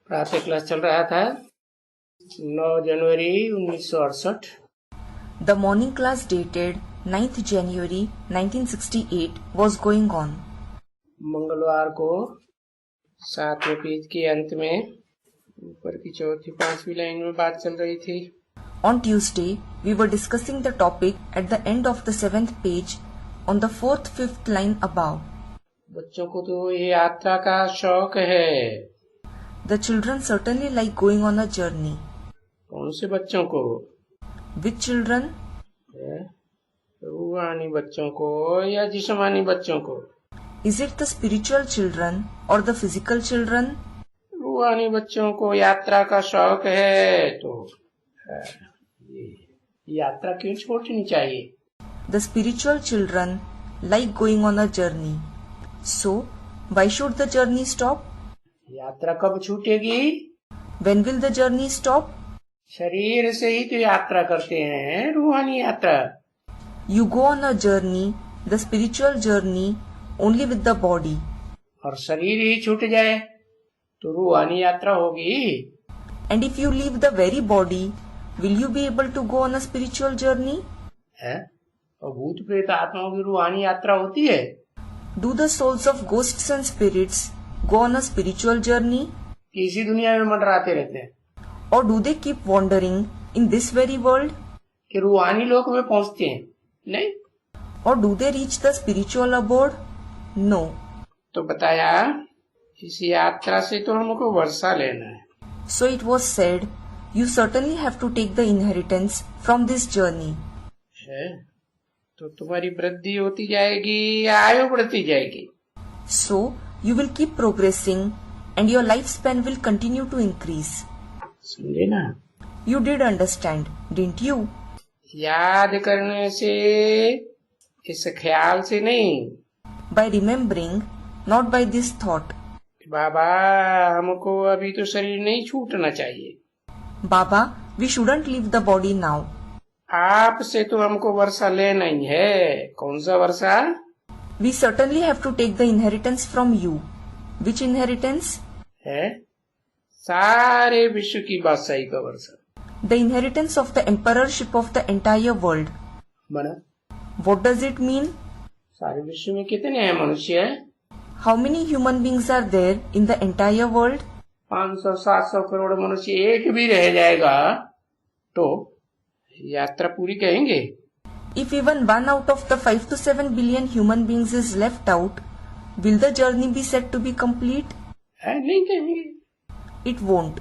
प्रातः क्लास चल रहा था 9 जनवरी 1968। The morning class dated 9th January 1968 was going on. मंगलवार को 7वें पेज के अंत में ऊपर की चौथी 5वीं लाइन में बात चल रही थी। On Tuesday, we were discussing the topic at the end of the 7th page on the 4th, 5th line above. बच्चों को तो ये यात्रा का शौक है। The children certainly like going on a journey. कौन से बच्चों को? Which children? रूहानी बच्चों को या जिस्मानी बच्चों को? Is it the spiritual children or the physical children? रूहानी बच्चों को यात्रा का शौक है तो यात्रा क्यों छोड़नी चाहिए? The spiritual children like going on a journey. So, why should the journey stop? यात्रा कब छूटेगी? When will the journey stop? शरीर से ही तो यात्रा करते हैं रूहानी यात्रा। You go on a journey, the spiritual journey, only with the body. और शरीर ही छूट जाए तो रूहानी यात्रा होगी। And if you leave the very body, will you be able to go on a spiritual journey? है? और भूत प्रेत आत्माओं की रूहानी यात्रा होती है? Do the souls of ghosts and spirits go on a spiritual journey? कि इसी दुनिया में मंडराते रहते हैं? Or do they keep wandering in this very world? कि रूहानी लोक में पहुंचते हैं? नहीं। Or do they reach the spiritual abode? No. तो बताया इस यात्रा से तो हमको वर्षा लेना है। So it was said, you certainly have to take the inheritance from this journey. है? तो तुम्हारी वृद्धि होती जाएगी या आयु बढ़ती जाएगी? So you will keep progressing and your lifespan will continue to increase. समझे ना? You did understand, didn't you? याद करने से, इस ख्याल से नहीं। By remembering, not by this thought. बाबा हमको अभी तो शरीर नहीं छूटना चाहिए। Baba, we shouldn't leave the body now. आपसे तो हमको वर्षा लेना ही है। कौन सा वर्षा? We certainly have to take the inheritance from you. Which inheritance? है सारे विश्व की बादशाही का वर्षा। The inheritance of the emperorship of the entire world. बना? What does it mean? सारे विश्व में कितने हैं मनुष्य? How many human beings are there in the entire world? 500-700 crore मनुष्य एक भी रह जाएगा तो यात्रा पूरी कहेंगे? If even 1 out of the 5 to 7 billion human beings is left out, will the journey be said to be complete? नहीं कहेंगे। It won't.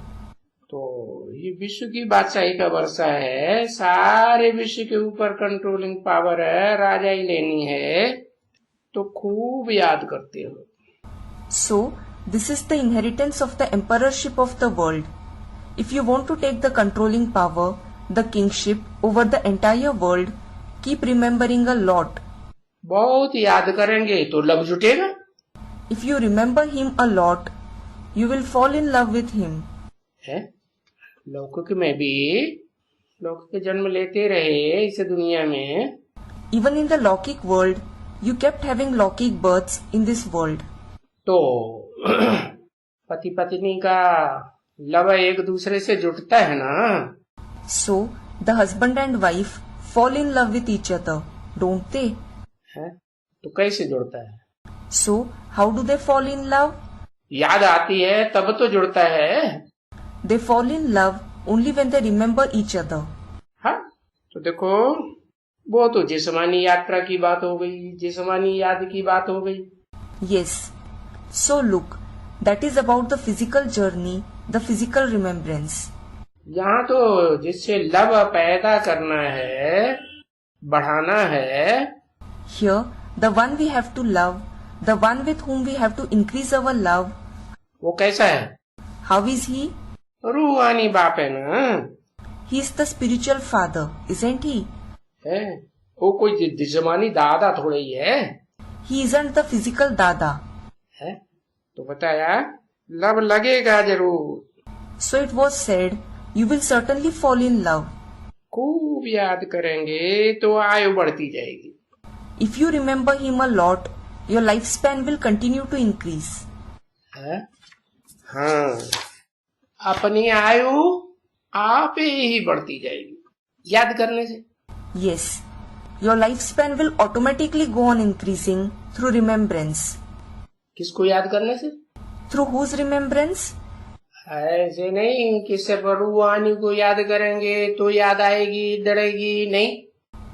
तो ये विश्व की बादशाही का वर्षा है। सारे विश्व के ऊपर कंट्रोलिंग पावर है, राजाई लेनी है तो खूब याद करते हो। So, this is the inheritance of the emperorship of the world. If you want to take the controlling power, the kingship over the entire world, keep remembering a lot. बहुत याद करेंगे तो love जुटेगा। If you remember him a lot, you will fall in love with him. है? लौकिक में भी लौकिक जन्म लेते रहे इस दुनिया में। Even in the Lokik world, you kept having Lokik births in this world. तो पति पत्नी का लव एक दूसरे से जुटता है ना? So, the husband and wife fall in love with each other, don't they? है? तो कैसे जुड़ता है? So, how do they fall in love? याद आती है तब तो जुड़ता है। They fall in love only when they remember each other. हाँ, तो देखो वो तो जिस्मानी यात्रा की बात हो गई, जिस्मानी याद की बात हो गई। Yes. So look, that is about the physical journey, the physical remembrance. यहाँ तो जिससे लव पैदा करना है, बढ़ाना है। Here, the one we have to love, the one with whom we have to increase our love. वो कैसा है? How is he? रूहानी बाप है ना? He is the spiritual father, isn't he? है? वो कोई जिस्मानी दादा थोड़ा ही है। He isn't the physical dada. है? तो बताया लव लगेगा जरूर। So it was said, you will certainly fall in love. खूब याद करेंगे तो आयु बढ़ती जाएगी। If you remember him a lot, your lifespan will continue to increase. है? हाँ, अपनी आयु आप ही बढ़ती जाएगी याद करने से। Yes, your lifespan will automatically go on increasing through remembrance. किसको याद करने से? Through whose remembrance? ऐसे नहीं कि सिर्फ रूहानी को याद करेंगे तो याद आएगी दड़ेगी, नहीं।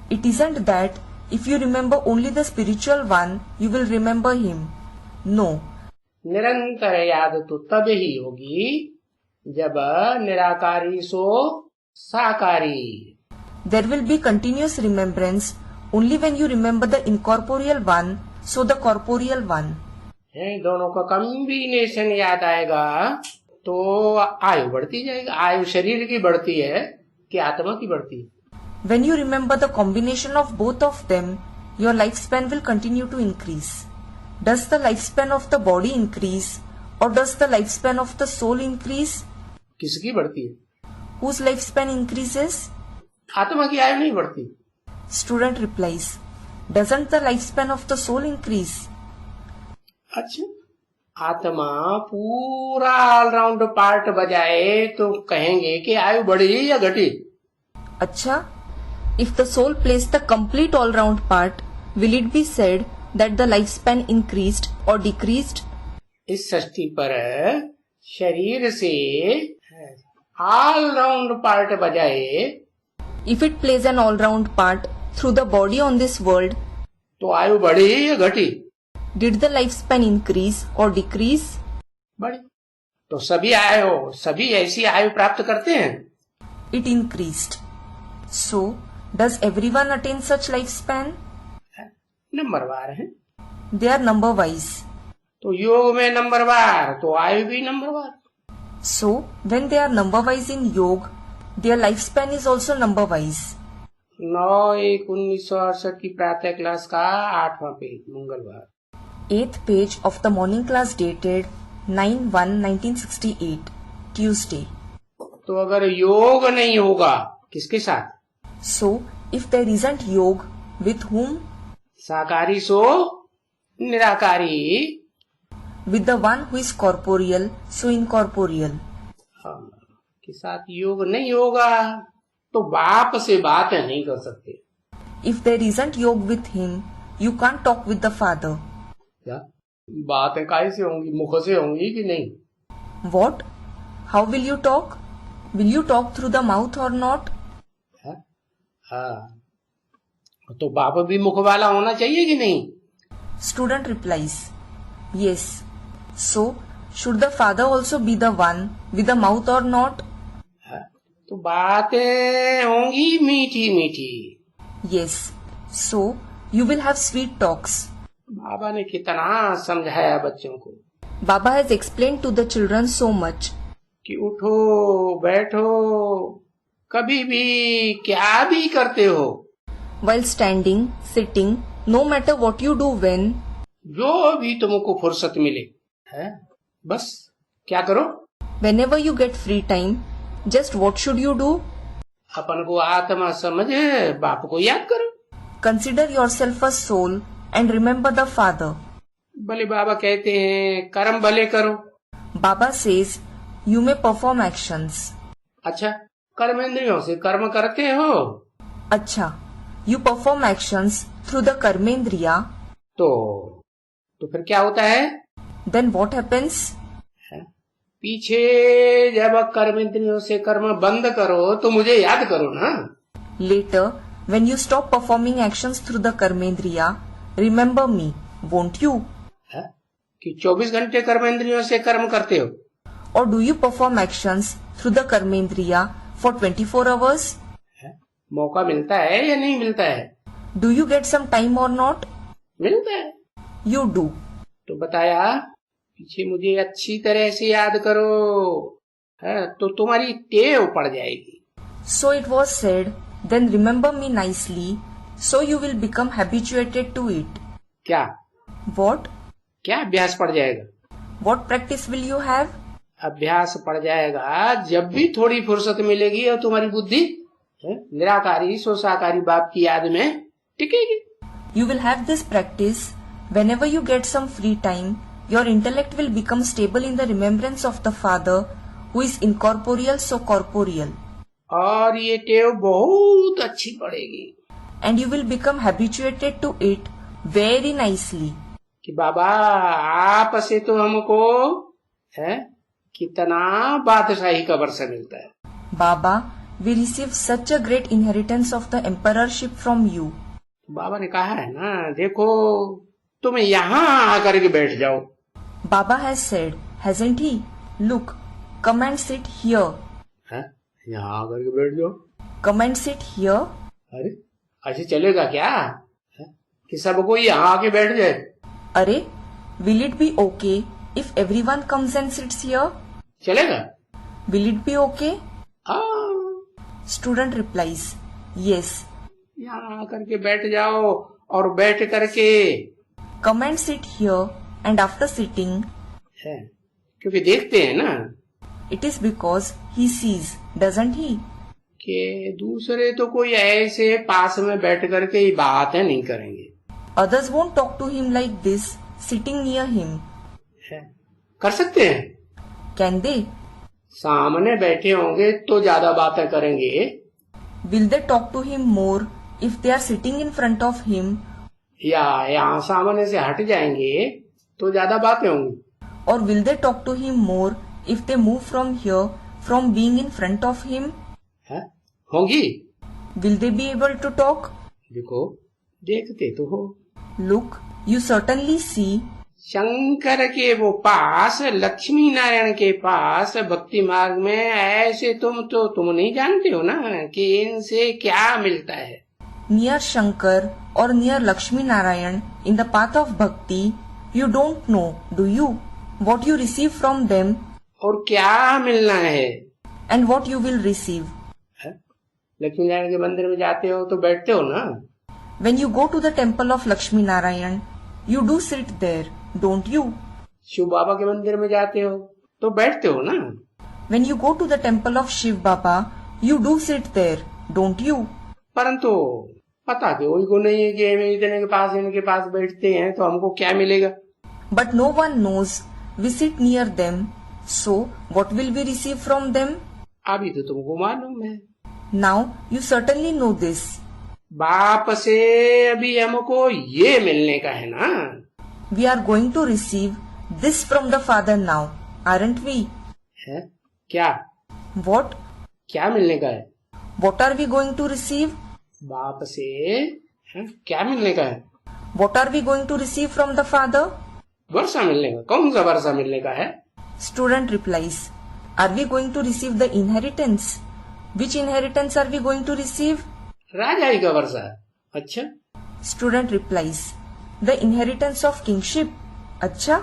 It isn't that if you remember only the spiritual one, you will remember him. No. निरंतर याद तो तब ही होगी जब निराकारी सो साकारी। There will be continuous remembrance only when you remember the incorporeal one, so the corporeal one. दोनों का combination याद आएगा तो आयु बढ़ती जाएगी। आयु शरीर की बढ़ती है कि आत्मा की बढ़ती है? When you remember the combination of both of them, your lifespan will continue to increase. Does the lifespan of the body increase or does the lifespan of the soul increase? किसकी बढ़ती है? Whose lifespan increases? आत्मा की आयु नहीं बढ़ती। Student replies, doesn't the lifespan of the soul increase? अच्छा, आत्मा पूरा ऑलराउंड पार्ट बजाए तो कहेंगे कि आयु बढ़ी या घटी? Acha, if the soul plays the complete all-round part, will it be said that the lifespan increased or decreased? इस षष्ठी पर शरीर से ऑलराउंड पार्ट बजाए If it plays an all-round part through the body on this world, तो आयु बढ़ी या घटी? did the lifespan increase or decrease? बढ़ी। तो सभी ऐसी आयु प्राप्त करते हैं? It increased. So, does everyone attain such lifespan? नंबरवार है। They are number-wise. तो योग में नंबरवार तो आयु भी नंबरवार। So, when they are number-wise in yoga, their lifespan is also number-wise. 9/1/1968 की प्रातः क्लास का 8वां पेज, मंगलवार। 8th page of the morning class dated 9/1/1968, Tuesday. तो अगर योग नहीं होगा किसके साथ? So, if there isn't yoga, with whom? साकारी so Nirankari. With the one who is corporeal, so incorporeal. के साथ योग नहीं होगा तो बाप से बात नहीं कर सकते। If there isn't yoga with him, you can't talk with the father. क्या बातें कैसे होंगी? मुख से होंगी कि नहीं? What? How will you talk? Will you talk through the mouth or not? हाँ, तो बाप भी मुख वाला होना चाहिए कि नहीं? Student replies, yes. So, should the father also be the one with the mouth or not? तो बातें होंगी मीठी मीठी। Yes. So, you will have sweet talks. बाबा ने कितना समझाया बच्चों को। Baba has explained to the children so much. कि उठो बैठो कभी भी क्या भी करते हो, While standing, sitting, no matter what you do when, जो भी तुमको फुर्सत मिले है, बस क्या करो? whenever you get free time, just what should you do? अपन को आत्मा समझ बाप को याद करो। Consider yourself a soul and remember the father. भले बाबा कहते हैं कर्म भले करो। Baba says, you may perform actions. अच्छा, कर्मेंद्रियों से कर्म करते हो? Acha, you perform actions through the karmendriya. तो फिर क्या होता है? Then what happens? पीछे जब कर्मेंद्रियों से कर्म बंद करो तो मुझे याद करो ना। Later, when you stop performing actions through the karmendriya, remember me, won't you? कि 24 घंटे कर्मेंद्रियों से कर्म करते हो? Or do you perform actions through the karmendriya for 24 hours? मौका मिलता है या नहीं मिलता है? Do you get some time or not? मिलता है। You do. तो बताया पीछे मुझे अच्छी तरह से याद करो, है तो तुम्हारी टेव पड़ जाएगी। So it was said, then remember me nicely, so you will become habituated to it. क्या? What? क्या अभ्यास पड़ जाएगा? What practice will you have? अभ्यास पड़ जाएगा जब भी थोड़ी फुर्सत मिलेगी और तुम्हारी बुद्धि निराकारी सोसाकारी बाप की याद में टिकेगी। You will have this practice whenever you get some free time. Your intellect will become stable in the remembrance of the father who is incorporeal so corporeal, और ये टेव बहुत अच्छी पड़ेगी and you will become habituated to it very nicely. कि बाबा आप से तो हमको है कितना बादशाही का वर्षा मिलता है। Baba, we receive such a great inheritance of the emperorship from you. बाबा ने कहा है ना, देखो तुम यहाँ आकर के बैठ जाओ। Baba has said, hasn't he? Look, come and sit here. है यहाँ आकर के बैठ जाओ। Come and sit here. अरे ऐसे चलेगा क्या है? कि सबको यहाँ आके बैठ जाए? अरे, will it be okay if everyone comes and sits here? चलेगा? Will it be okay? हाँ, Student replies, yes. यहाँ आकर के बैठ जाओ और बैठ करके Come and sit here, and after sitting, है क्योंकि देखते हैं ना it is because he sees, doesn't he? कि दूसरे तो कोई ऐसे पास में बैठ करके ही बातें नहीं करेंगे। Others won't talk to him like this, sitting near him. है कर सकते हैं? Can they? सामने बैठे होंगे तो ज्यादा बातें करेंगे, Will they talk to him more if they are sitting in front of him, या यहाँ सामने से हट जाएंगे तो ज्यादा बातें होंगी? or will they talk to him more if they move from here, from being in front of him? है होंगी? Will they be able to talk? देखो देखते तो हो, Look, you certainly see Shankar के वो पास, लक्ष्मी नारायण के पास भक्ति मार्ग में ऐसे तुम नहीं जानते हो ना कि इनसे क्या मिलता है। near Shankar or near Lakshmi Narayan in the path of bhakti, you don't know, do you, what you receive from them और क्या मिलना है? and what you will receive. है? लक्ष्मी नारायण के मंदिर में जाते हो तो बैठते हो ना? When you go to the temple of Lakshmi Narayan, you do sit there, don't you? Shiv बाबा के मंदिर में जाते हो तो बैठते हो ना? When you go to the temple of Shiv Baba, you do sit there, don't you? परंतु पता कोई को नहीं है कि हम इनके पास बैठते हैं तो हमको क्या मिलेगा। But no one knows. We sit near them. So, what will we receive from them? अभी तो तुमको मालूम है, Now, you certainly know this. बाप से अभी हमको ये मिलने का है ना। We are going to receive this from the Father now, aren't we? है क्या? What? क्या मिलने का है? What are we going to receive? बाप से है? क्या मिलने का है? What are we going to receive from the Father? वर्षा मिलने का। कौन सा वर्षा मिलने का है? Student replies, are we going to receive the inheritance? Which inheritance are we going to receive? राजाई का वर्षा। अच्छा, Student replies, the inheritance of kingship. अच्छा?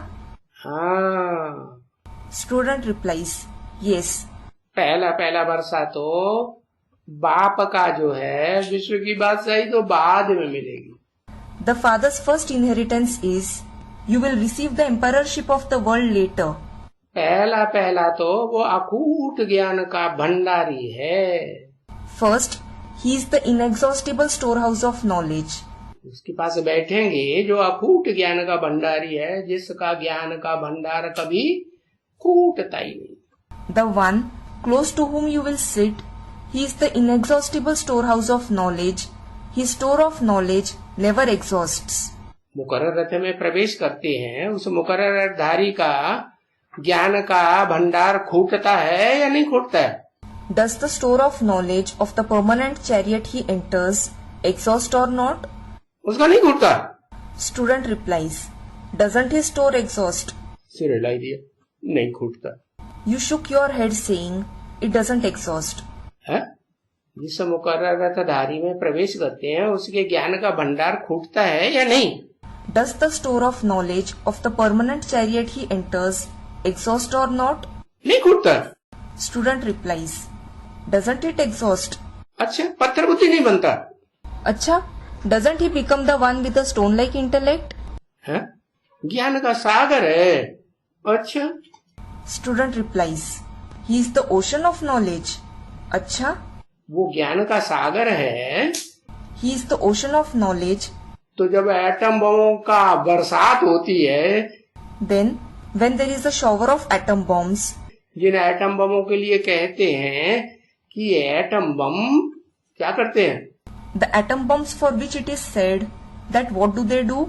हाँ, Student replies, yes. पहला वर्षा तो बाप का जो है विश्व की बादशाही तो बाद में मिलेगी। The Father's first inheritance is, you will receive the emperorship of the world later. पहला तो वो अकूट ज्ञान का भंडारी है। First, he is the inexhaustible storehouse of knowledge. उसके पास बैठेंगे जो अकूट ज्ञान का भंडारी है, जिसका ज्ञान का भंडार कभी कूटता ही नहीं। The one close to whom you will sit, he is the inexhaustible storehouse of knowledge. His store of knowledge never exhausts. मुकर्रर रथ में प्रवेश करते हैं, उस मुकर्रर रथधारी का ज्ञान का भंडार खूटता है या नहीं खूटता है? Does the store of knowledge of the permanent chariot he enters exhaust or not? उसका नहीं खूटता। Student replies, doesn't his store exhaust? सिर हिलाई दिया, नहीं खूटता You shook your head saying, it doesn't exhaust. है। जिस मुकर्रर रथधारी में प्रवेश करते हैं उसके ज्ञान का भंडार खूटता है या नहीं? Does the store of knowledge of the permanent chariot he enters exhaust or not? नहीं खूटता। Student replies, doesn't it exhaust? अच्छा, पत्थर बुद्धि नहीं बनता। अच्छा, doesn't he become the one with the stone-like intellect? है, ज्ञान का सागर है। अच्छा, Student replies, he is the ocean of knowledge. अच्छा, वो ज्ञान का सागर है। he is the ocean of knowledge. तो जब एटम बमों का बरसात होती है, Then, when there is a shower of atom bombs, जिन एटम बमों के लिए कहते हैं कि एटम बम क्या करते हैं, The atom bombs for which it is said that what do they do?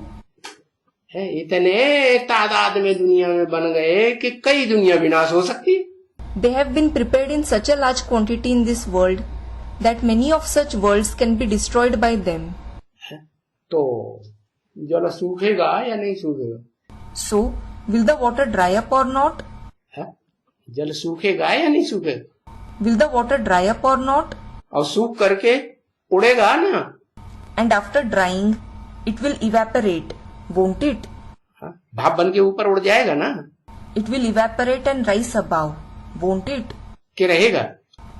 है इतने तादाद में दुनिया में बन गए कि कई दुनिया विनाश हो सकती है। They have been prepared in such a large quantity in this world that many of such worlds can be destroyed by them. तो जल सूखेगा या नहीं सूखेगा? So, will the water dry up or not? है? जल सूखेगा या नहीं सूखेगा? Will the water dry up or not? और सूख करके उड़ेगा ना? And after drying, it will evaporate, won't it? हाँ? भाप बन के ऊपर उड़ जाएगा ना? It will evaporate and rise above, won't it? क्या रहेगा?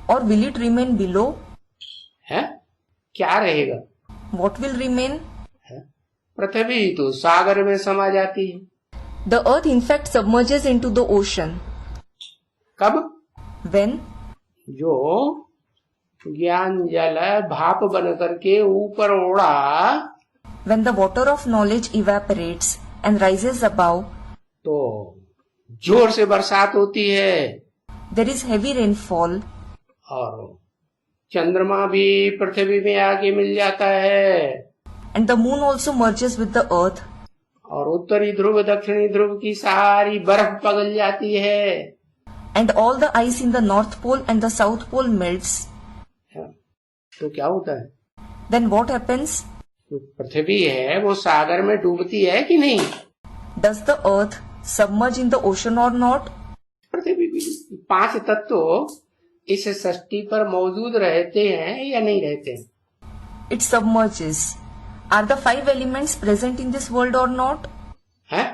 Or will it remain below? है? क्या रहेगा? What will remain? है? पृथ्वी तो सागर में समा जाती है। The earth in fact submerges into the ocean. कब? When? जो ज्ञान जल भाप बन करके ऊपर उड़ा, When the water of knowledge evaporates and rises above, तो जोर से बरसात होती है there is heavy rainfall, और चंद्रमा भी पृथ्वी में आके मिल जाता है, and the moon also merges with the earth, और उत्तरी ध्रुव दक्षिणी ध्रुव की सारी बर्फ पिघल जाती है। and all the ice in the North Pole and the South Pole melts. तो क्या होता है? Then what happens? तो पृथ्वी है वो सागर में डूबती है कि नहीं? Does the earth submerge in the ocean or not? पृथ्वी भी 5 तत्व इस सृष्टि पर मौजूद रहते हैं या नहीं रहते हैं? It submerges. Are the 5 elements present in this world or not? हैं?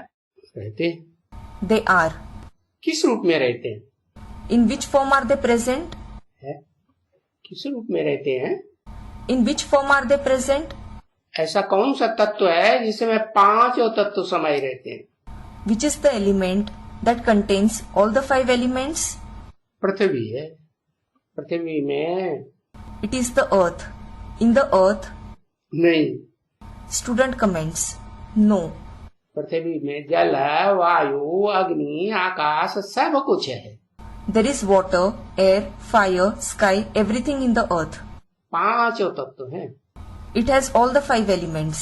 रहते हैं। They are. किस रूप में रहते हैं? In which form are they present? है? किस रूप में रहते हैं? In which form are they present? ऐसा कौन सा तत्व है जिसमें 5 तत्व समाये रहते हैं? Which is the element that contains all the 5 elements? पृथ्वी है। पृथ्वी में It is the earth. In the earth, नहीं, student comments. No. पृथ्वी में जल वायु अग्नि आकाश सब कुछ है। There is water, air, fire, sky, everything in the earth. 5 तत्व हैं। It has all the 5 elements.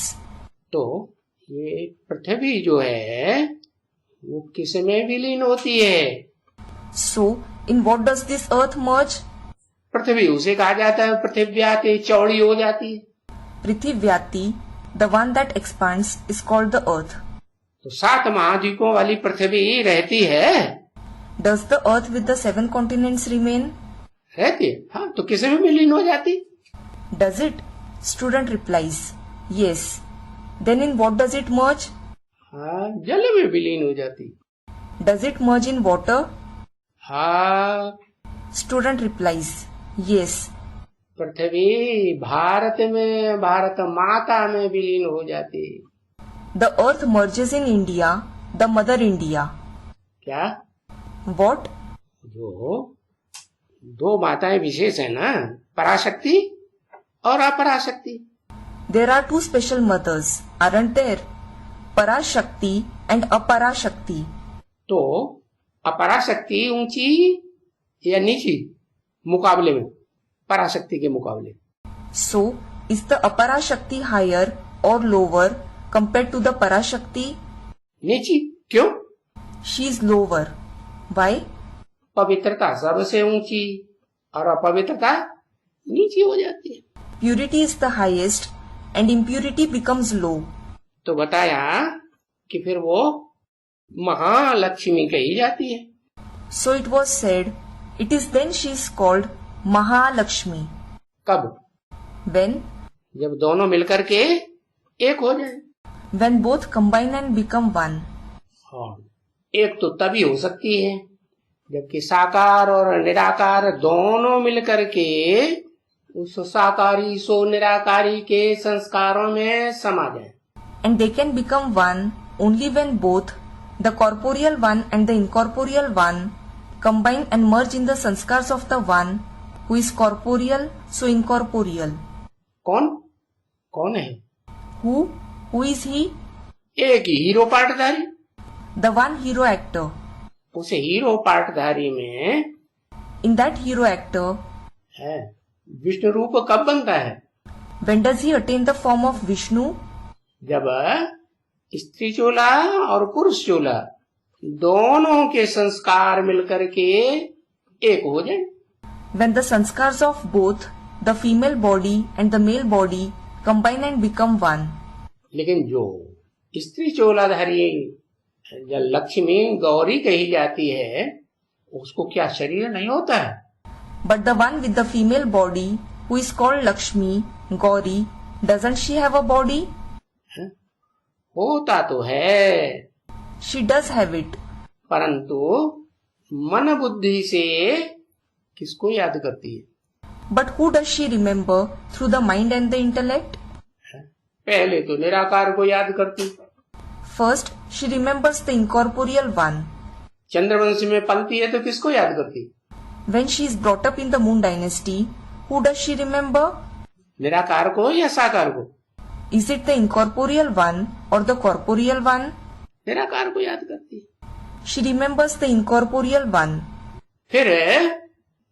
तो ये पृथ्वी जो है वो किस में विलीन होती है? So, in what does this earth merge? पृथ्वी उसे कहा जाता है पृथिव्याति, चौड़ी हो जाती है। Prithivyati, the one that expands, is called the earth. तो 7 महाद्वीपों वाली पृथ्वी रहती है? Does the earth with the 7 continents remain? रहती है। हाँ, तो किस में विलीन हो जाती? Does it? Student replies, yes. Then in what does it merge? हाँ, जल में विलीन हो जाती। Does it merge in water? हाँ, Student replies, yes. पृथ्वी भारत में, भारत माता में विलीन हो जाती। The earth merges in India, the mother India. क्या? What? जो 2 माताएं विशेष है ना, पराशक्ति और अपराशक्ति। There are 2 special mothers, aren't there? Parashakti and Aparashakti. तो अपराशक्ति ऊंची या नीची मुकाबले में, पराशक्ति के मुकाबले? So, is the Aparashakti higher or lower compared to the Parashakti? नीची। क्यों? She is lower. Why? पवित्रता सबसे ऊंची और अपवित्रता नीची हो जाती है। Purity is the highest and impurity becomes low. तो बताया कि फिर वो महालक्ष्मी कही जाती है। So it was said, it is then she is called Mahalakshmi. कब? When? जब दोनों मिलकर के एक हो जाए। When both combine and become one. हाँ, एक तो तभी हो सकती है जबकि साकार और निराकार दोनों मिलकर के उस साकारी सो निराकारी के संस्कारों में समा जाए। And they can become one only when both the corporeal one and the incorporeal one combine and merge in the sanskars of the one who is corporeal so incorporeal. कौन? कौन है? Who? Who is he? एक hero पार्टधारी। The one hero actor. उस hero पार्टधारी में In that hero actor, है विष्णु रूप कब बनता है? when does he attain the form of Vishnu? जब स्त्री चोला और पुरुष चोला दोनों के संस्कार मिलकर के एक हो जाए. When the sanskars of both the female body and the male body combine and become one. लेकिन जो स्त्री चोलाधारी जो लक्ष्मी गौरी कही जाती है उसको क्या शरीर नहीं होता है? But the one with the female body, who is called Lakshmi, Gauri, doesn't she have a body? होता तो है, She does have it. परंतु मन बुद्धि से किसको याद करती है? But who does she remember through the mind and the intellect? पहले तो निराकार को याद करती. First, she remembers the incorporeal one. Chandravansh में पलती है तो किसको याद करती? When she is brought up in the Moon dynasty, who does she remember? निराकार को या साकार को? Is it the incorporeal one or the corporeal one? निराकार को याद करती. She remembers the incorporeal one. फिर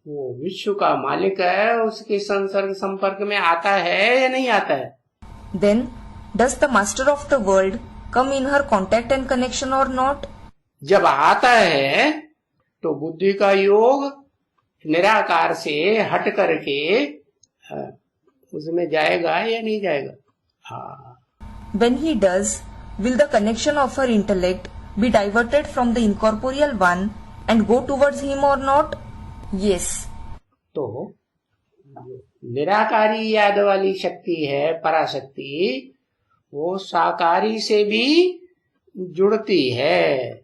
वो विश्व का मालिक है, उसके संसर्ग संपर्क में आता है या नहीं आता है? Then, does the master of the world come in her contact and connection or not? जब आता है तो बुद्धि का योग निराकार से हट करके उसमें जाएगा या नहीं जाएगा? हाँ. When he does, will the connection of her intellect be diverted from the incorporeal one and go towards him or not? Yes. तो निराकारी याद वाली शक्ति है पराशक्ति, वो साकारी से भी जुड़ती है.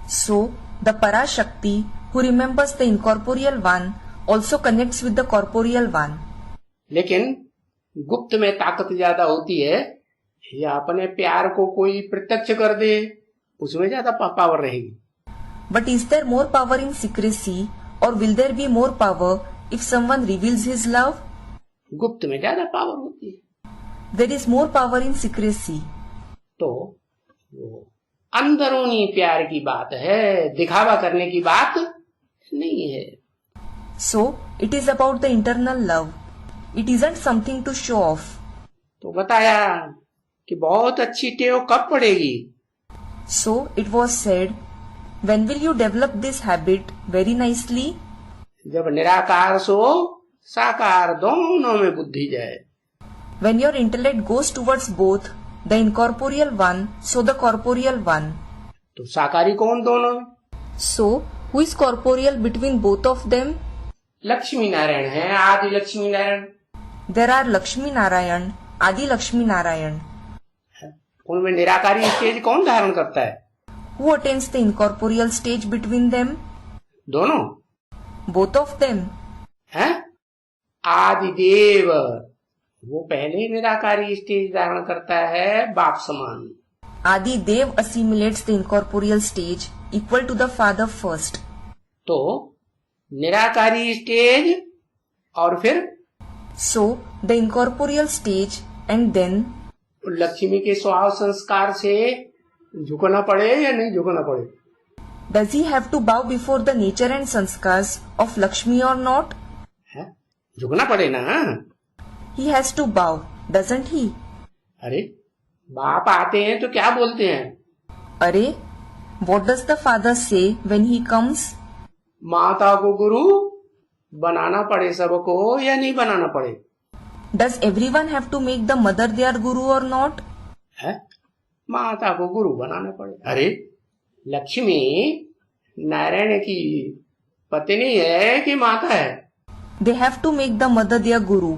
So, the Parashakti who remembers the incorporeal one also connects with the corporeal one. लेकिन गुप्त में ताकत ज्यादा होती है या अपने प्यार को कोई प्रत्यक्ष कर दे उसमें ज्यादा पावर रहेगी. But is there more power in secrecy or will there be more power if someone reveals his love? गुप्त में ज्यादा पावर होती है. There is more power in secrecy. तो वो अंदरूनी प्यार की बात है, दिखावा करने की बात नहीं है. So, it is about the internal love. It isn't something to show off. तो बताया कि बहुत अच्छी टेव कब पड़ेगी. So, it was said, when will you develop this habit very nicely? जब निराकार सो साकार दोनों में बुद्धि जाए. When your intellect goes towards both, the incorporeal one, so the corporeal one. तो साकारी कौन दोनों? So, who is corporeal between both of them? Lakshmi Narayan है, आदि Lakshmi Narayan. There are Lakshmi Narayan, Adi Lakshmi Narayan. उनमें निराकारी स्टेज कौन धारण करता है? Who attains the incorporeal stage between them? दोनों. Both of them. हैं? आदिदेव वो पहले निराकारी स्टेज धारण करता है बाप समान. Adi Dev assimilates the incorporeal stage equal to the father first. तो निराकारी स्टेज और फिर So, the incorporeal stage and then Lakshmi के स्वभाव संस्कार से झुकना पड़े या नहीं झुकना पड़े? does he have to bow before the nature and sanskars of Lakshmi or not? है? झुकना पड़े ना. He has to bow, doesn't he? अरे बाप आते हैं तो क्या बोलते हैं? अरे, what does the father say when he comes? माता को गुरु बनाना पड़े सबको या नहीं बनाना पड़े? Does everyone have to make the mother their guru or not? है? माता को गुरु बनाना पड़े. अरे लक्ष्मी नारायण की पत्नी है कि माता है? They have to make the mother their guru.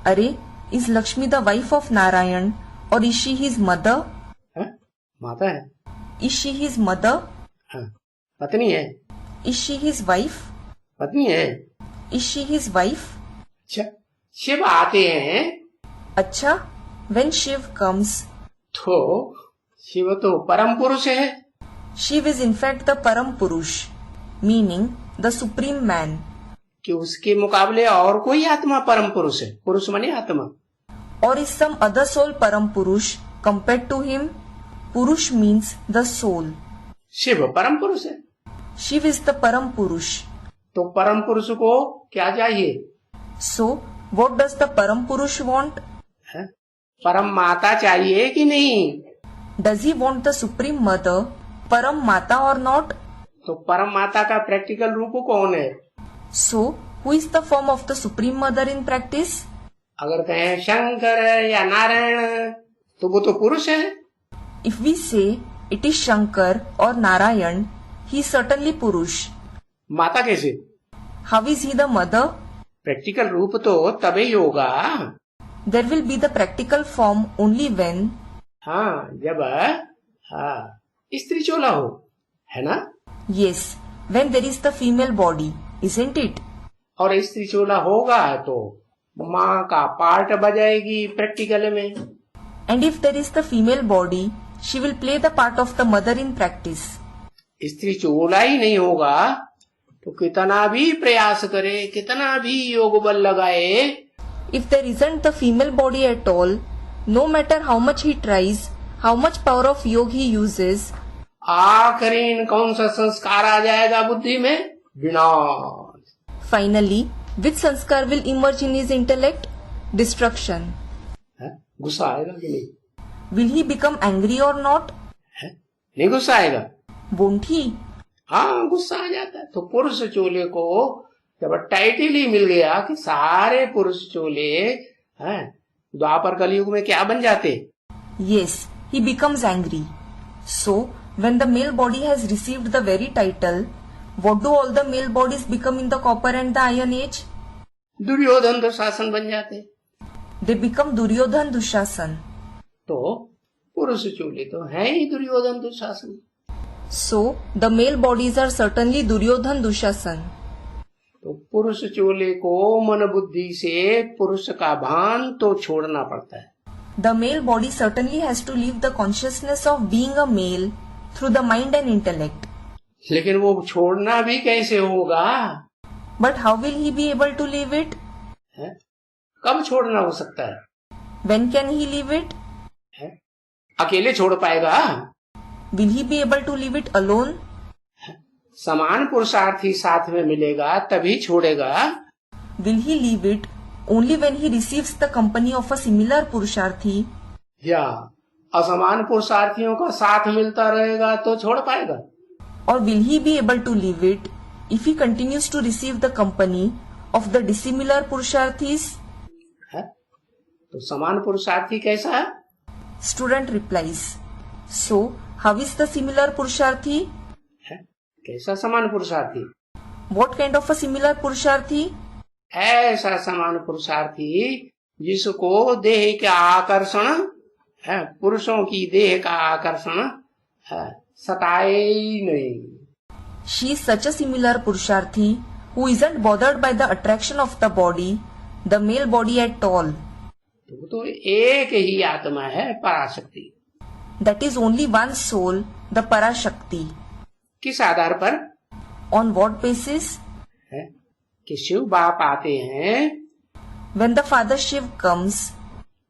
अरे, is Lakshmi the wife of Narayan or is she his mother? है? माता है. Is she his mother? हाँ, पत्नी है. Is she his wife? पत्नी है. Is she his wife? अच्छा, शिव आते हैं अच्छा, when Shiv comes, तो शिव तो परम पुरुष है. Shiv is in fact the Param Purush, meaning the supreme man. कि उसके मुकाबले और कोई आत्मा परम पुरुष है. पुरुष माने आत्मा. Or is some other soul Param Purush compared to him? Purush means the soul. Shiv परम पुरुष है. Shiv is the Param Purush. तो परम पुरुष को क्या चाहिए? So, what does the Param Purush want? है? परम माता चाहिए कि नहीं? Does he want the Supreme Mother, Param Mata or not? तो परम माता का प्रैक्टिकल रूप कौन है? So, who is the form of the Supreme Mother in practice? अगर कहें शंकर या नारायण तो वो तो पुरुष है। If we say it is Shankar or Narayan, he is certainly Purush. माता कैसे? How is he the mother? Practical रूप तो तभी होगा, There will be the practical form only when, हाँ, जब स्त्री चोला हो, है ना? yes, when there is the female body, isn't it? और स्त्री चोला होगा तो माँ का पार्ट बजाएगी प्रैक्टिकल में। And if there is the female body, she will play the part of the mother in practice. स्त्री चोला ही नहीं होगा तो कितना भी प्रयास करे, कितना भी योग बल लगाए, If there isn't the female body at all, no matter how much he tries, how much power of yoga he uses, आखिरी कौन सा संस्कार आ जाएगा बुद्धि में? विनाश। finally, which sanskar will emerge in his intellect? Destruction. गुस्सा आएगा कि नहीं? Will he become angry or not? नहीं गुस्सा आएगा? Won't he? हाँ, गुस्सा आ जाता है। तो पुरुष चोले को जब टाइटल ही मिल गया कि सारे पुरुष चोले द्वापर कलयुग में क्या बन जाते? Yes, he becomes angry. So, when the male body has received the very title, what do all the male bodies become in the copper and the iron age? Duryodhan Dushasan बन जाते। They become Duryodhan Dushasan. तो पुरुष चोले तो है ही Duryodhan Dushasan. So, the male bodies are certainly Duryodhan Dushasan. तो पुरुष चोले को मन बुद्धि से पुरुष का भान तो छोड़ना पड़ता है। The male body certainly has to leave the consciousness of being a male through the mind and intellect. लेकिन वो छोड़ना भी कैसे होगा? But how will he be able to leave it? कब छोड़ना हो सकता है? When can he leave it? अकेले छोड़ पाएगा? Will he be able to leave it alone? समान पुरुषार्थी साथ में मिलेगा तभी छोड़ेगा। Will he leave it only when he receives the company of a similar Purusharthi? या असमान पुरुषार्थियों का साथ मिलता रहेगा तो छोड़ पाएगा? Or will he be able to leave it if he continues to receive the company of the dissimilar Purusharthis? तो समान पुरुषार्थी कैसा है? Student replies, so how is the similar Purusharthi? कैसा समान पुरुषार्थी? What kind of a similar Purusharthi? ऐसा समान पुरुषार्थी जिसको देह का आकर्षण पुरुषों की देह का आकर्षण सताए ही नहीं। She is such a similar Purusharthi who isn't bothered by the attraction of the body, the male body at all. तो एक ही आत्मा है पराशक्ति। That is only one soul, the Parashakti. किस आधार पर? On what basis? कि शिव बाप आते हैं When the Father Shiv comes,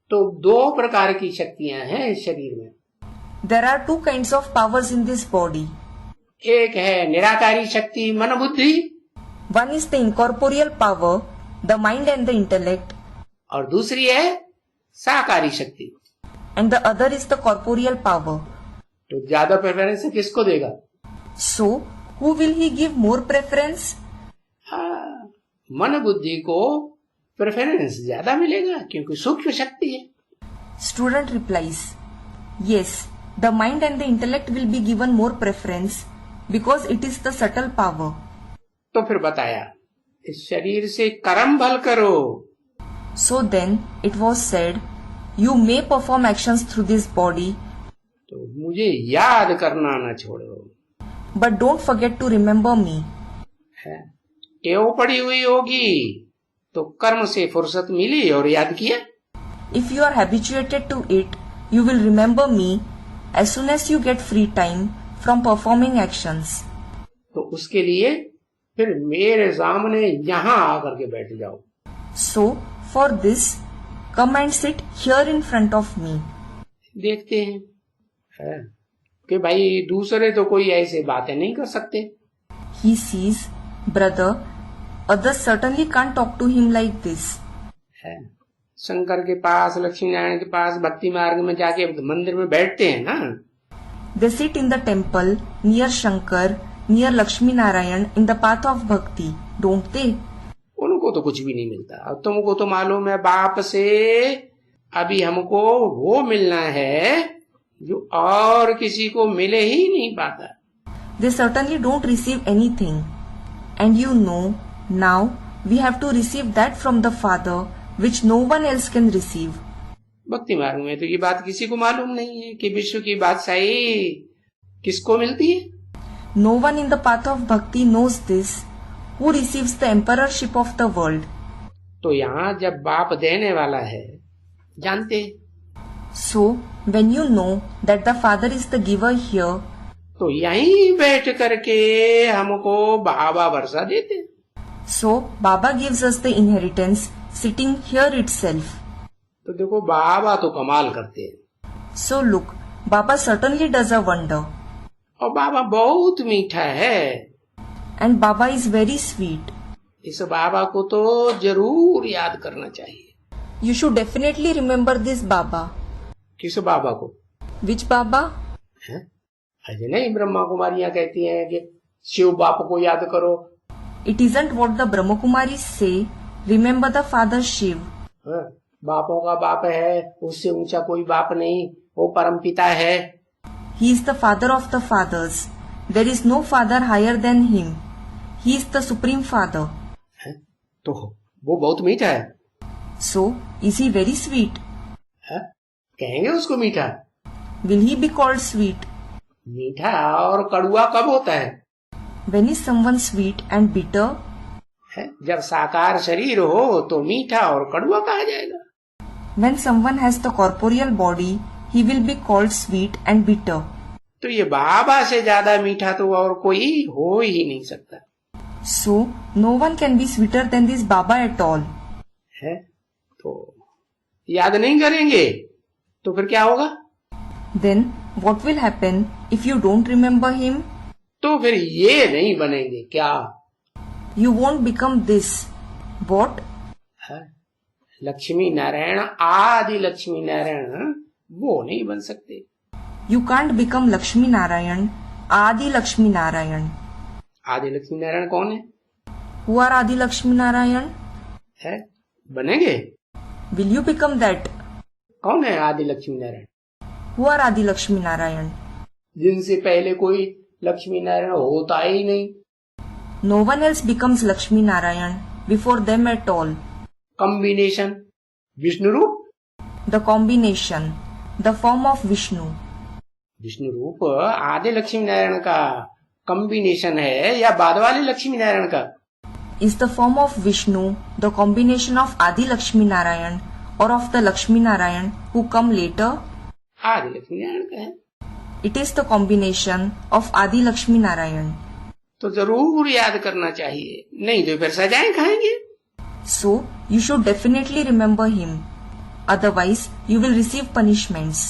तो दो प्रकार की शक्तियां हैं इस शरीर में। there are two kinds of powers in this body. एक है निराकारी शक्ति मन बुद्धि, One is the incorporeal power, the mind and the intellect, और दूसरी है साकारी शक्ति। and the other is the corporeal power. तो ज्यादा प्रेफरेंस किसको देगा? So, who will he give more preference? मन बुद्धि को प्रेफरेंस ज्यादा मिलेगा क्योंकि सूक्ष्म शक्ति है। Student replies, yes, the mind and the intellect will be given more preference because it is the subtle power. तो फिर बताया इस शरीर से कर्म भल करो। So then it was said, you may perform actions through this body, तो मुझे याद करना न छोड़ो। but don't forget to remember me. टेव पड़ी हुई होगी तो कर्म से फुर्सत मिली और याद किया। If you are habituated to it, you will remember me as soon as you get free time from performing actions. तो उसके लिए फिर मेरे सामने यहाँ आकर के बैठ जाओ। So, for this, come and sit here in front of me. देखते हैं कि भाई दूसरे तो कोई ऐसे बातें नहीं कर सकते। he sees, brother, others certainly can't talk to him like this. है शंकर के पास, लक्ष्मी नारायण के पास भक्ति मार्ग में जाके मंदिर में बैठते हैं ना, They sit in the temple near Shankar, near Lakshmi Narayan in the path of bhakti, don't they? उनको तो कुछ भी नहीं मिलता। अब तुमको तो मालूम है बाप से अभी हमको वो मिलना है जो और किसी को मिले ही नहीं पाता। They certainly don't receive anything. And you know, now we have to receive that from the Father which no one else can receive. भक्ति मार्ग में तो ये बात किसी को मालूम नहीं है कि विश्व की बादशाही किसको मिलती है। No one in the path of bhakti knows this, who receives the emperorship of the world. तो यहाँ जब बाप देने वाला है जानते, So, when you know that the Father is the giver here, तो यहीं बैठ करके हमको बाबा वर्षा देते। so Baba gives us the inheritance sitting here itself. तो देखो बाबा तो कमाल करते हैं, So look, Baba certainly does a wonder. और बाबा बहुत मीठा है। And Baba is very sweet. इस बाबा को तो जरूर याद करना चाहिए। You should definitely remember this Baba. किस बाबा को? Which Baba? है अजय नहीं, ब्रह्मा कुमारियां कहती हैं कि शिव बाप को याद करो। It isn't what the Brahmakumaris say. Remember the Father Shiv. हाँ, बापों का बाप है, उससे ऊंचा कोई बाप नहीं, वो परम पिता है। He is the Father of the fathers. There is no father higher than him. He is the Supreme Father. है? तो वो बहुत मीठा है। So, is he very sweet? है? कहेंगे उसको मीठा? Will he be called sweet? मीठा और कड़ुआ कब होता है? When is someone sweet and bitter? है? जब साकार शरीर हो तो मीठा और कड़ुआ कहा जाएगा। When someone has the corporeal body, he will be called sweet and bitter. तो ये बाबा से ज्यादा मीठा तो और कोई हो ही नहीं सकता। So, no one can be sweeter than this Baba at all. है? तो याद नहीं करेंगे तो फिर क्या होगा? Then, what will happen if you don't remember him? तो फिर ये नहीं बनेंगे क्या? You won't become this. What? है? लक्ष्मी नारायण, आदि लक्ष्मी नारायण वो नहीं बन सकते। You can't become Lakshmi Narayan, Adi Lakshmi Narayan. आदि लक्ष्मी नारायण कौन है? Who are Adi Lakshmi Narayan? है? बनेंगे? Will you become that? कौन है आदि Lakshmi Narayan? Who are Adi Lakshmi Narayan? जिनसे पहले कोई लक्ष्मी नारायण होता ही नहीं। No one else becomes Lakshmi Narayan before them at all. Combination Vishnu रूप, The combination, the form of Vishnu. Vishnu रूप आदि लक्ष्मी नारायण का कॉम्बिनेशन है या बाद वाले लक्ष्मी नारायण का? Is the form of Vishnu the combination of Adi Lakshmi Narayan or of the Lakshmi Narayan who come later? आदि लक्ष्मी नारायण का है। It is the combination of Adi Lakshmi Narayan. तो जरूर याद करना चाहिए, नहीं तो फिर सजाएं खाएंगे। So, you should definitely remember him. Otherwise, you will receive punishments.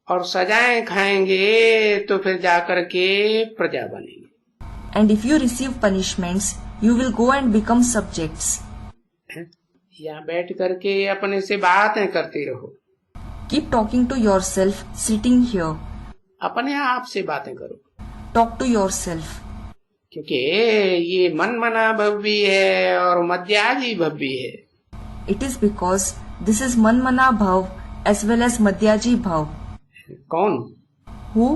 और सजाएं खाएंगे तो फिर जाकर के प्रजा बनेंगे। And if you receive punishments, you will go and become subjects. यहाँ बैठ करके अपने से बातें करते रहो, Keep talking to yourself sitting here. अपने आप से बातें करो, Talk to yourself. क्योंकि ये मन मना भव्य है और मध्याजी भव्य है। It is because this is Manmana Bhav as well as Madhyaji Bhav. कौन? Who?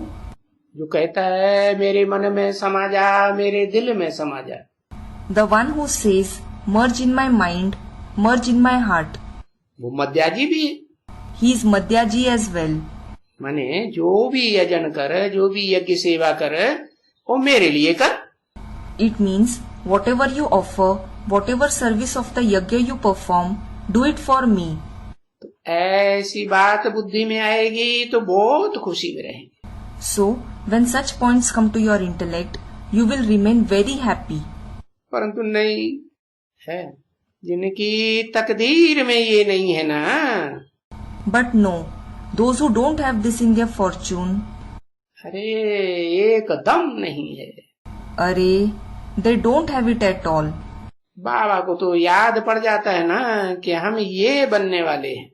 जो कहता है मेरे मन में समा जा, मेरे दिल में समा जा। The one who says, merge in my mind, merge in my heart. वो मध्याजी भी है। He is Madhyaji as well. माने जो भी यजन कर, जो भी यज्ञ सेवा कर, वो मेरे लिए कर। It means whatever you offer, whatever service of the yajna you perform, do it for me. तो ऐसी बात बुद्धि में आएगी तो बहुत खुशी में रहेंगे। So, when such points come to your intellect, you will remain very happy. परंतु नहीं है, जिनकी तकदीर में ये नहीं है ना। But no, those who don't have this in their fortune, अरे एकदम नहीं है। अरे They don't have it at all. बाबा को तो याद पड़ जाता है ना कि हम ये बनने वाले हैं।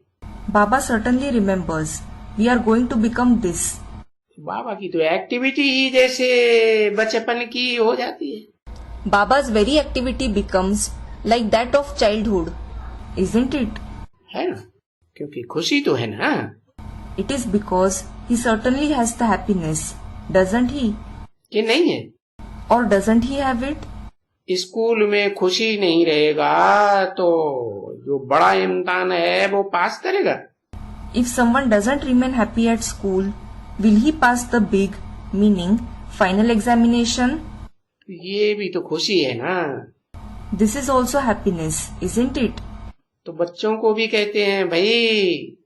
Baba certainly remembers. We are going to become this. बाबा की तो एक्टिविटी ही जैसे बचपन की हो जाती है। Baba's very activity becomes like that of childhood, isn't it? है ना, क्योंकि खुशी तो है ना। It is because he certainly has the happiness, doesn't he? कि नहीं है? Or doesn't he have it? School में खुशी नहीं रहेगा तो जो बड़ा इम्तिहान है वो पास करेगा। If someone doesn't remain happy at school, will he pass the big, meaning final examination? ये भी तो खुशी है ना। This is also happiness, isn't it? तो बच्चों को भी कहते हैं भाई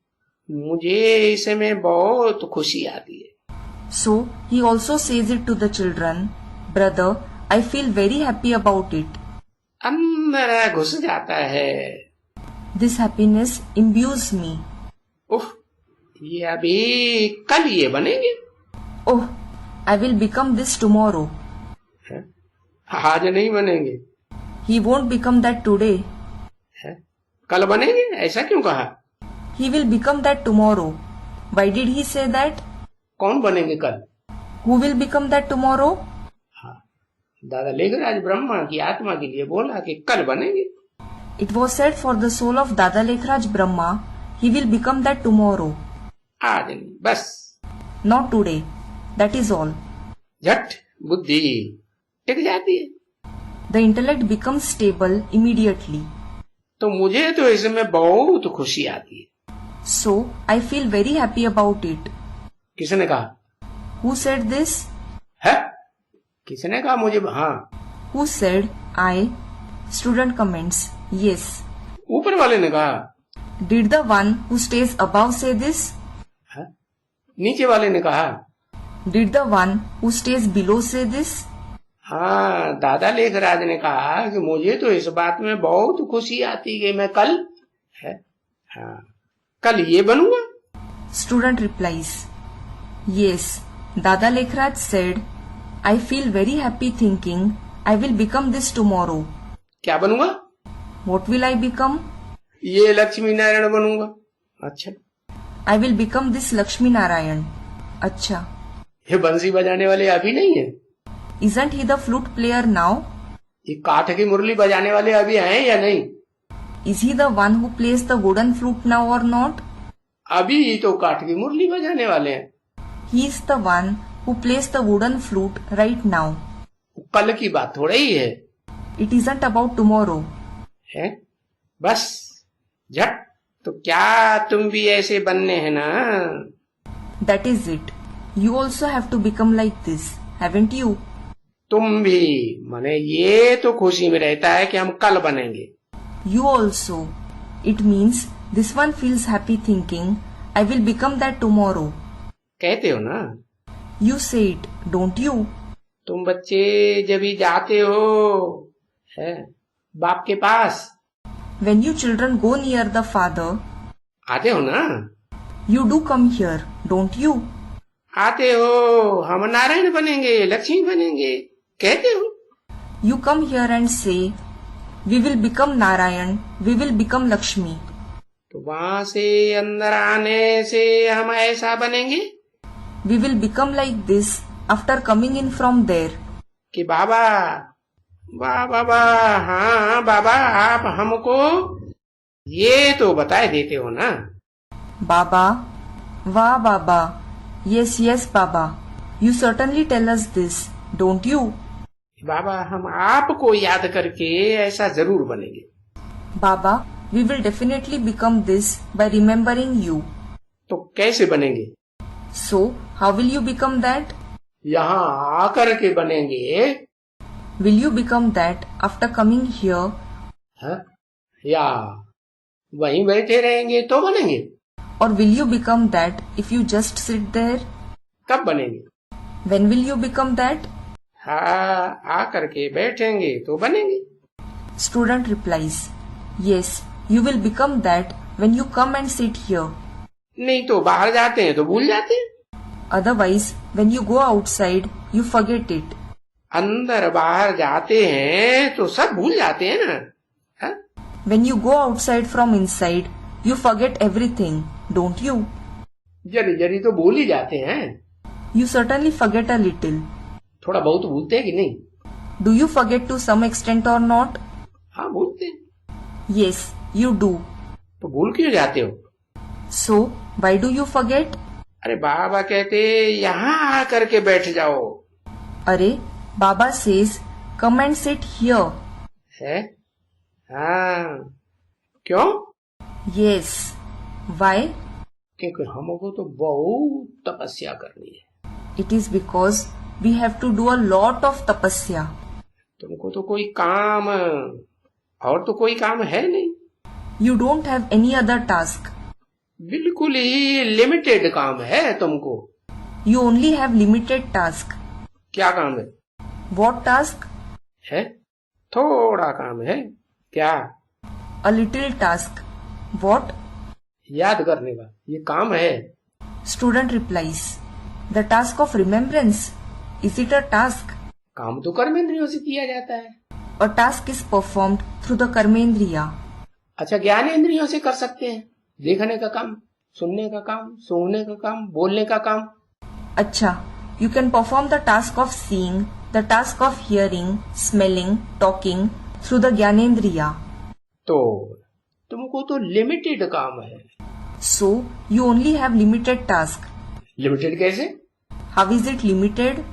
मुझे इसमें बहुत खुशी आती है। So he also says it to the children, brother, I feel very happy about it. अंदर घुस जाता है। This happiness imbues me. उफ, ये अभी कल ये बनेंगे। Oh, I will become this tomorrow. है? आज नहीं बनेंगे। He won't become that today. है? कल बनेंगे, ऐसा क्यों कहा? He will become that tomorrow. Why did he say that? कौन बनेंगे कल? Who will become that tomorrow? हाँ, दादा लेखराज ब्रह्मा की आत्मा के लिए बोला कि कल बनेंगे। It was said for the soul of Dada Lekhraj Brahma, he will become that tomorrow. आज नहीं, बस। Not today. That is all. झट बुद्धि टिक जाती है। The intellect becomes stable immediately. तो मुझे तो इसमें बहुत खुशी आती है। So, I feel very happy about it. किसने कहा? Who said this? है? किसने कहा मुझे? हाँ, Who said? I. Student comments. Yes. ऊपर वाले ने कहा। Did the one who stays above say this? है? नीचे वाले ने कहा। Did the one who stays below say this? हाँ, दादा लेखराज ने कहा कि मुझे तो इस बात में बहुत खुशी आती कि मैं कल है, हाँ, कल ये बनूंगा। Student replies, Yes, Dada Lekhraj said, I feel very happy thinking I will become this tomorrow. क्या बनूंगा? What will I become? ये लक्ष्मी नारायण बनूंगा। अच्छा, I will become this Lakshmi Narayan. अच्छा, ये बंसी बजाने वाले अभी नहीं है? isn't he the flute player now? ये काठ की मुरली बजाने वाले अभी हैं या नहीं? Is he the one who plays the wooden flute now or not? अभी तो काठ की मुरली बजाने वाले हैं। He is the one who plays the wooden flute right now. कल की बात थोड़ा ही है। It isn't about tomorrow. है? बस झट, तो क्या तुम भी ऐसे बनने हैं ना? That is it. You also have to become like this, haven't you? तुम भी, माने ये तो खुशी में रहता है कि हम कल बनेंगे। You also. It means this one feels happy thinking, I will become that tomorrow. कहते हो ना? You say it, don't you? तुम बच्चे जब भी जाते हो है बाप के पास, When you children go near the father, आते हो ना? you do come here, don't you? आते हो, हम नारायण बनेंगे, लक्ष्मी बनेंगे, कहते हो? You come here and say, we will become Narayan, we will become Lakshmi. तो वहां से अंदर आने से हम ऐसा बनेंगे We will become like this after coming in from there. कि बाबा, वाह बाबा, हाँ बाबा, आप हमको ये तो बता देते हो ना? Baba, Wah Baba, yes, yes Baba, you certainly tell us this, don't you? बाबा, हम आपको याद करके ऐसा जरूर बनेंगे। Baba, we will definitely become this by remembering you. तो कैसे बनेंगे? So, how will you become that? यहाँ आकर के बनेंगे। Will you become that after coming here? है? या वहीं बैठे रहेंगे तो बनेंगे? Or will you become that if you just sit there? कब बनेंगे? When will you become that? हाँ, आकर के बैठेंगे तो बनेंगे। Student replies, Yes, you will become that when you come and sit here. नहीं तो बाहर जाते हैं तो भूल जाते हैं। Otherwise, when you go outside, you forget it. अंदर बाहर जाते हैं तो सब भूल जाते हैं ना। हाँ? When you go outside from inside, you forget everything, don't you? जरी जरी तो भूल ही जाते हैं। You certainly forget a little. थोड़ा बहुत भूलते हैं कि नहीं? Do you forget to some extent or not? हाँ, भूलते हैं। Yes, you do. तो भूल क्यों जाते हो? So, why do you forget? अरे बाबा कहते यहाँ आकर के बैठ जाओ। अरे, Baba says, come and sit here. है? हाँ। क्यों? Yes. Why? क्योंकि हमको तो बहुत तपस्या करनी है। It is because we have to do a lot of tapasya. तुमको तो कोई काम और तो कोई काम है नहीं। You don't have any other task. बिल्कुल ही लिमिटेड काम है तुमको। You only have limited task. क्या काम है? What task? है? थोड़ा काम है। क्या? A little task. What? याद करने का ये काम है। Student replies, the task of remembrance. Is it a task? काम तो कर्मेंद्रियों से किया जाता है। A task is performed through the karmendriya. अच्छा, ज्ञानेंद्रियों से कर सकते हैं। देखने का काम, सुनने का काम, सूंघने का काम, बोलने का काम। अच्छा, you can perform the task of seeing, the task of hearing, smelling, talking through the Gyanendriya. तो तुमको तो लिमिटेड काम है। So, you only have limited task. Limited कैसे? How is it limited?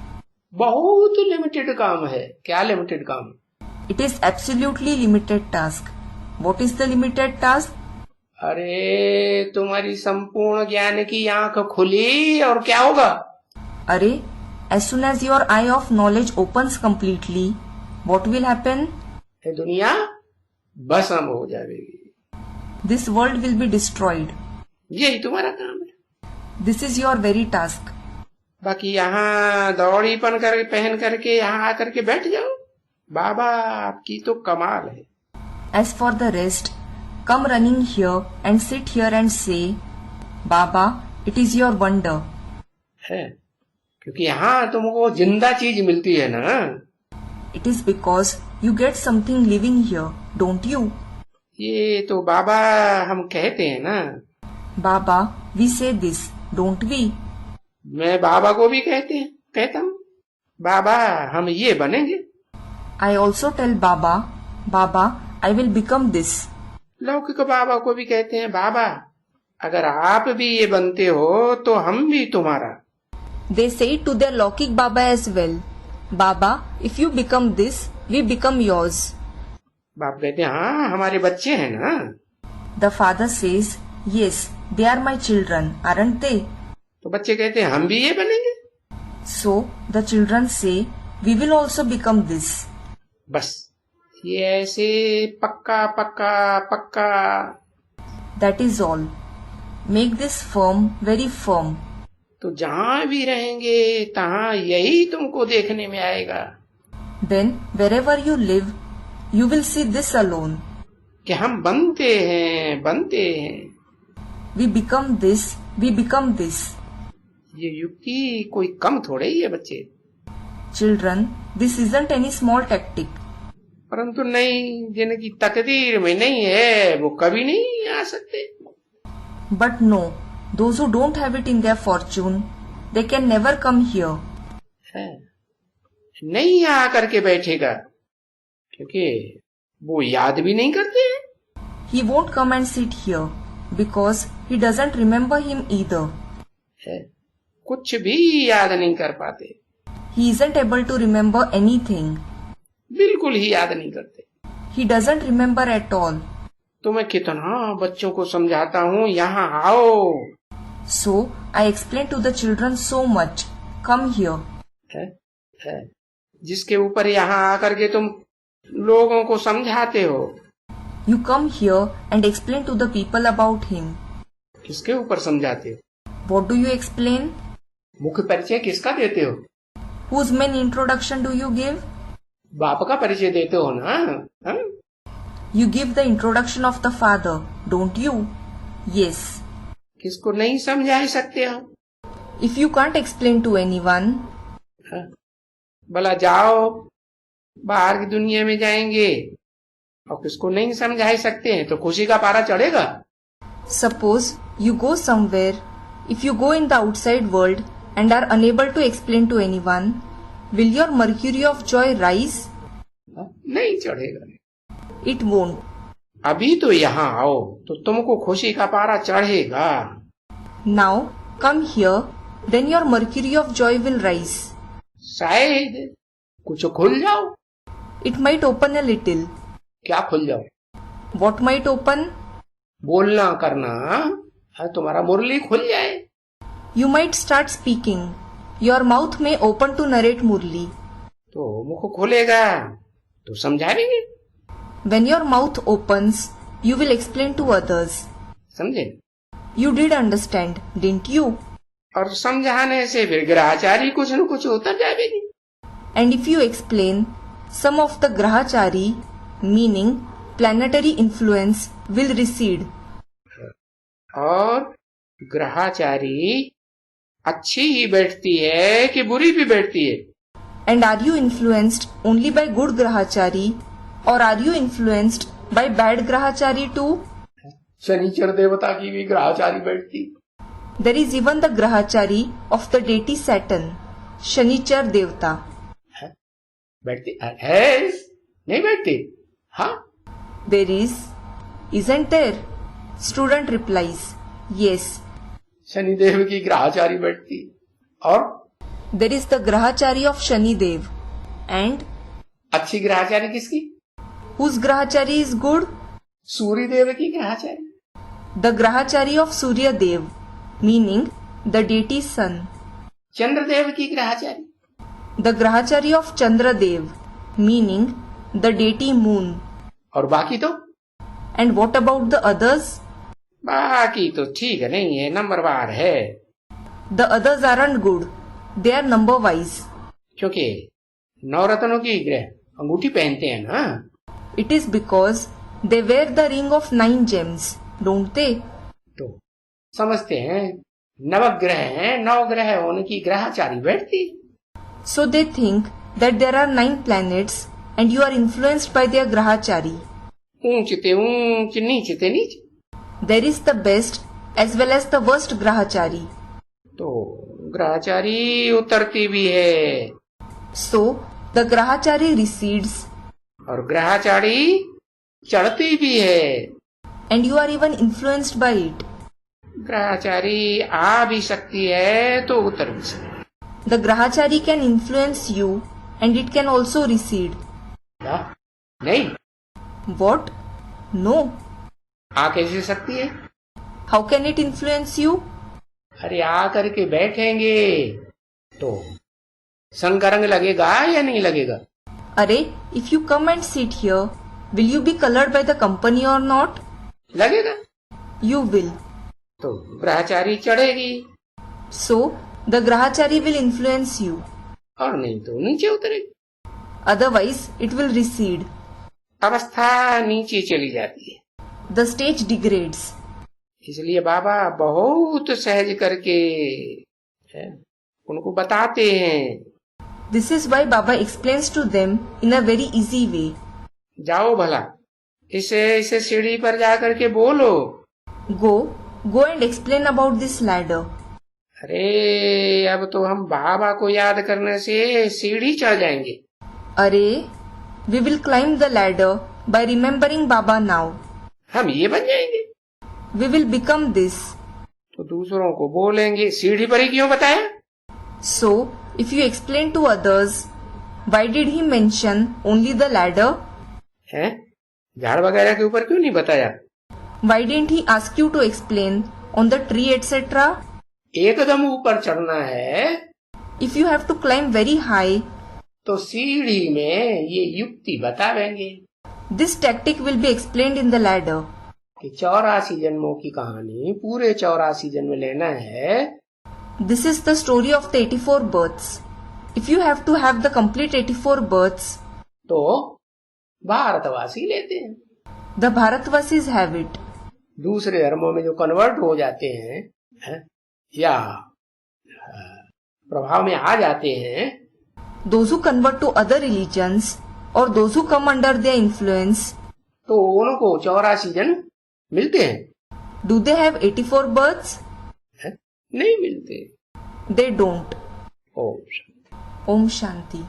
बहुत लिमिटेड काम है। क्या लिमिटेड काम? It is absolutely limited task. What is the limited task? अरे तुम्हारी संपूर्ण ज्ञान की आंख खुली और क्या होगा? अरे, as soon as your eye of knowledge opens completely, what will happen? ये दुनिया भस्म हो जाएगी। This world will be destroyed. यही तुम्हारा काम है। This is your very task. बाकी यहाँ दौड़ी पहन करके यहाँ आकर के बैठ जाओ। बाबा आपकी तो कमाल है। As for the rest, come running here and sit here and say, Baba, it is your wonder. है, क्योंकि यहाँ तुमको जिंदा चीज मिलती है ना। It is because you get something living here, don't you? ये तो बाबा हम कहते हैं ना। Baba, we say this, don't we? मैं बाबा को भी कहता हूँ, बाबा हम ये बनेंगे। I also tell Baba, Baba, I will become this. लौकिक बाबा को भी कहते हैं, बाबा अगर आप भी ये बनते हो तो हम भी तुम्हारा। They say to their Lokik Baba as well, Baba, if you become this, we become yours. बाप कहते हैं, हाँ हमारे बच्चे हैं ना। The father says, yes, they are my children, aren't they? तो बच्चे कहते हैं, हम भी ये बनेंगे। So the children say, we will also become this. बस ये ऐसे पक्का पक्का पक्का। That is all. Make this firm, very firm. तो जहाँ भी रहेंगे तहाँ यही तुमको देखने में आएगा। Then wherever you live, you will see this alone. कि हम बनते हैं। We become this, we become this. ये युक्ति कोई कम थोड़े ही है बच्चे। Children, this isn't any small tactic. परंतु नहीं, जिनकी तकदीर में नहीं है वो कभी नहीं आ सकते। But no, those who don't have it in their fortune, they can never come here. है, नहीं आ करके बैठेगा क्योंकि वो याद भी नहीं करते हैं। He won't come and sit here because he doesn't remember him either. है, कुछ भी याद नहीं कर पाते। He isn't able to remember anything. बिल्कुल ही याद नहीं करते। He doesn't remember at all. तो मैं कितना बच्चों को समझाता हूँ, यहाँ आओ। So I explain to the children so much. Come here. है, जिसके ऊपर यहाँ आकर के तुम लोगों को समझाते हो। You come here and explain to the people about him. किसके ऊपर समझाते हो? What do you explain? मुख्य परिचय किसका देते हो? Whose main introduction do you give? बाप का परिचय देते हो ना। हा? You give the introduction of the father, don't you? Yes. किसको नहीं समझा सकते हो? If you can't explain to anyone, हा? भला जाओ, बाहर की दुनिया में जाएंगे और किसको नहीं समझा ही सकते हैं तो खुशी का पारा चढ़ेगा। Suppose you go somewhere. If you go in the outside world and are unable to explain to anyone, will your mercury of joy rise? नहीं चढ़ेगा। It won't. अभी तो यहाँ आओ तो तुमको खुशी का पारा चढ़ेगा। Now come here, then your mercury of joy will rise. शायद कुछ खुल जाओ। It might open a little. क्या खुल जाओ? What might open? बोलना करना, तुम्हारा मुरली खुल जाए। You might start speaking. Your mouth may open to narrate Murli. तो मुख खुलेगा तो समझाएंगे। When your mouth opens, you will explain to others. समझे? You did understand, didn't you? और समझाने से फिर ग्रहचारी कुछ न कुछ उतर जाएगी। And if you explain, some of the grahachari, meaning planetary influence, will recede. और ग्रहचारी अच्छी ही बैठती है कि बुरी भी बैठती है? And are you influenced only by good grahachari, or are you influenced by bad grahachari too? शनिचर देवता की भी ग्रहचारी बैठती। There is even the grahachari of the deity Saturn, Shanichar Devta. बैठती है? नहीं बैठती? हाँ। There is, isn't there? Student replies, yes. Shanidev की ग्रहचारी बैठती। और There is the grahachari of Shani Dev. And अच्छी ग्रहचारी किसकी? whose grahachari is good? सूर्य देव की ग्रहचारी। The grahachari of Surya Dev, meaning the deity sun. Chandradev की ग्रहचारी। The grahachari of Chandra Dev, meaning the deity moon. और बाकी तो? And what about the others? बाकी तो ठीक है, नहीं है, नंबरवार है। The others aren't good. They are number wise. क्योंकि नवरत्नों की ग्रह अंगूठी पहनते हैं ना। It is because they wear the ring of 9 gems, don't they? तो समझते हैं नवग्रह हैं, 9 ग्रह उनकी ग्रहचारी बैठती। So they think that there are 9 planets and you are influenced by their grahachari. ऊंचते ऊंच, नीचते नीच। There is the best as well as the worst grahachari. तो ग्रहचारी उतरती भी है। So the grahachari recedes और ग्रहचारी चढ़ती भी है। and you are even influenced by it. ग्रहचारी आ भी सकती है तो उतर भी सकती है। The grahachari can influence you and it can also recede. क्या? नहीं। What? No. आ कैसे सकती है? How can it influence you? अरे आ करके बैठेंगे तो संग का रंग लगेगा या नहीं लगेगा? Arey, if you come and sit here, will you be colored by the company or not? लगेगा। You will. तो ग्रहचारी चढ़ेगी। So, the grahachari will influence you. और नहीं तो नीचे उतरेगी। Otherwise, it will recede. अवस्था नीचे चली जाती है। The stage degrades. इसलिए बाबा बहुत सहज करके उनको बताते हैं। This is why Baba explains to them in a very easy way. जाओ भला, इसे सीढ़ी पर जा करके बोलो। Go and explain about this ladder. अरे अब तो हम बाबा को याद करने से सीढ़ी चढ़ जाएंगे। Arey, we will climb the ladder by remembering Baba now. हम ये बन जाएंगे। We will become this. तो दूसरों को बोलेंगे सीढ़ी पर ही क्यों बताया? So, if you explain to others, why did he mention only the ladder? हैं? झाड़ वगैरह के ऊपर क्यों नहीं बताया? Why didn't he ask you to explain on the tree, etc.? एकदम ऊपर चढ़ना है If you have to climb very high, तो सीढ़ी में ये युक्ति बतावेंगे this tactic will be explained in the ladder. कि 84 जन्मों की कहानी पूरे 84 जन्म लेना है। This is the story of the 84 births. If you have to have the complete 84 births, तो भारतवासी लेते हैं। the Bharatvasis have it. दूसरे धर्मों में जो कन्वर्ट हो जाते हैं या प्रभाव में आ जाते हैं, those who convert to other religions or those who come under their influence, तो उनको 84 जन्म मिलते हैं? do they have 84 births? नहीं मिलते। They don't. Om Om Shanti.